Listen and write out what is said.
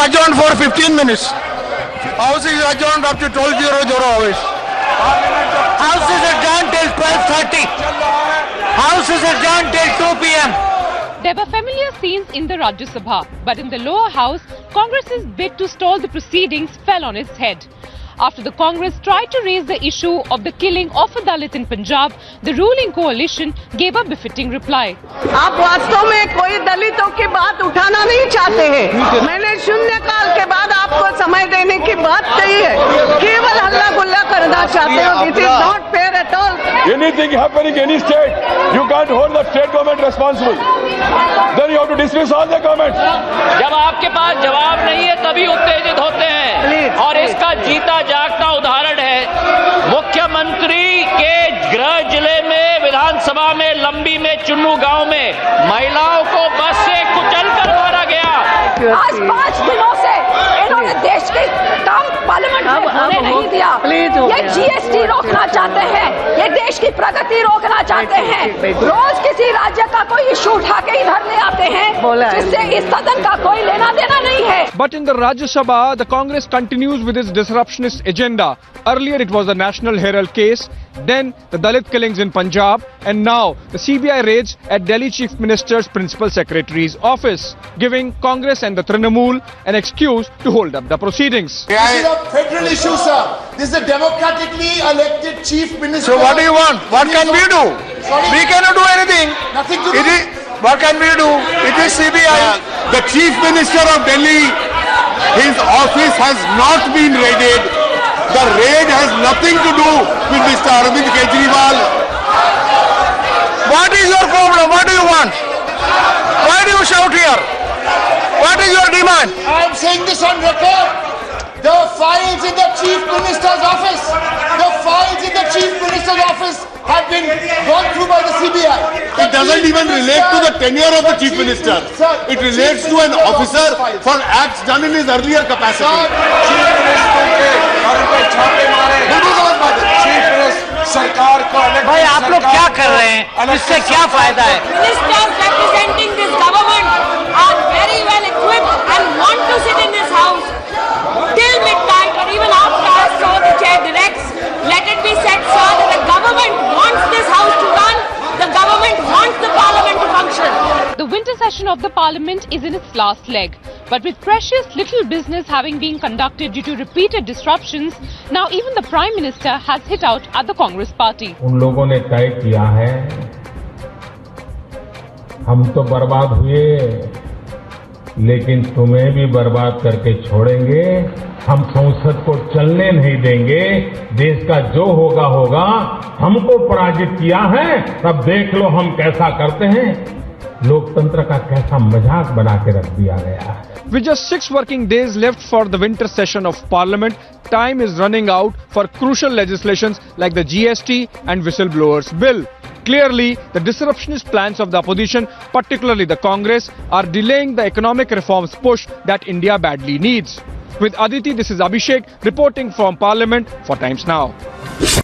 adjourned for 15 minutes. House is adjourned up to 12:00 hours. House is adjourned till 12:30. House is adjourned till 2 p.m. There were familiar scenes in the Rajya Sabha, but in the lower house, Congress's bid to stall the proceedings fell on its head. After the Congress tried to raise the issue of the killing of a Dalit in Punjab, the ruling coalition gave a befitting reply. आप वास्तव में कोई दलितों की बात उठाना नहीं चाहते हैं। मैंने शून्यकाल के बाद आपको समय देने की बात कही है, केवल हल्ला गुल्ला करना चाहते हो। It is not fair at all. Anything happening in any state, you can't hold the state government responsible. Then you have to dismiss all the governments. जब आपके पास जवाब नहीं है तभी उत्तेजित होते हैं और इसका जीता जागता उदाहरण है मुख्यमंत्री के गृह जिले में विधानसभा में लंबी में चुन्नू गांव में महिलाओं को बस से कुचल कर मारा गया। आज 5 दिनों से इन्होंने देश के काम पार्लियामेंट में होने नहीं दिया। ये जीएसटी रोकना चाहते हैं, ये देश की प्रगति रोकना चाहते हैं। रोज किसी राज्य का कोई इशू उठा के इधर ले आते हैं जिससे इस सदन का कोई लेना देना नहीं है। But in the Rajya Sabha, the Congress continues with its disruptionist agenda. Earlier it was the National Herald case, then the Dalit killings in Punjab, and now the CBI raids at Delhi Chief Minister's Principal Secretary's office, giving Congress and the Trinamool an excuse to hold up the proceedings. This is a federal issue, sir. This is a democratically elected Chief Minister. So what do you want? What can we do? We cannot do anything. Nothing to do. What can we do? It is CBI. The Chief Minister of Delhi, his office has not been raided. The raid has nothing to do with Mr. Arvind Kejriwal. What is your problem? What do you want? Why do you shout here? What is your demand? I am saying this on record. The files in the Chief Minister's office, have been gone through by the CBI. It doesn't even relate to the tenure of the Chief Minister. It relates to an officer for acts done in his earlier capacity. भाई आप लोग क्या कर रहे हैं? इससे क्या फायदा है? Ministers representing this government are very well equipped and want to sit in this house till midnight or even after, so the chair directs. Let it be said, sir, that the government wants this house to run. The government wants the parliament to function. The winter session of the parliament is in its last leg. But with precious little business having been conducted due to repeated disruptions, now even the Prime Minister has hit out at the Congress party. उन लोगों ने तय किया है, हम तो बर्बाद हुए, लेकिन तुम्हें भी बर्बाद करके छोड़ेंगे। हम संसद को चलने नहीं देंगे। देश का जो होगा होगा। हमको पराजित किया है, तब देख लो हम कैसा करते हैं। लोकतंत्र का कैसा मजाक बना के रख दिया गया है। With just 6 working days left for the winter session of Parliament, time is running out for crucial legislations like the GST and Whistleblowers Bill. Clearly, the disruptionist plans of the opposition, particularly the Congress, are delaying the economic reforms push that India badly needs. With Aditi, this is Abhishek reporting from Parliament for Times Now.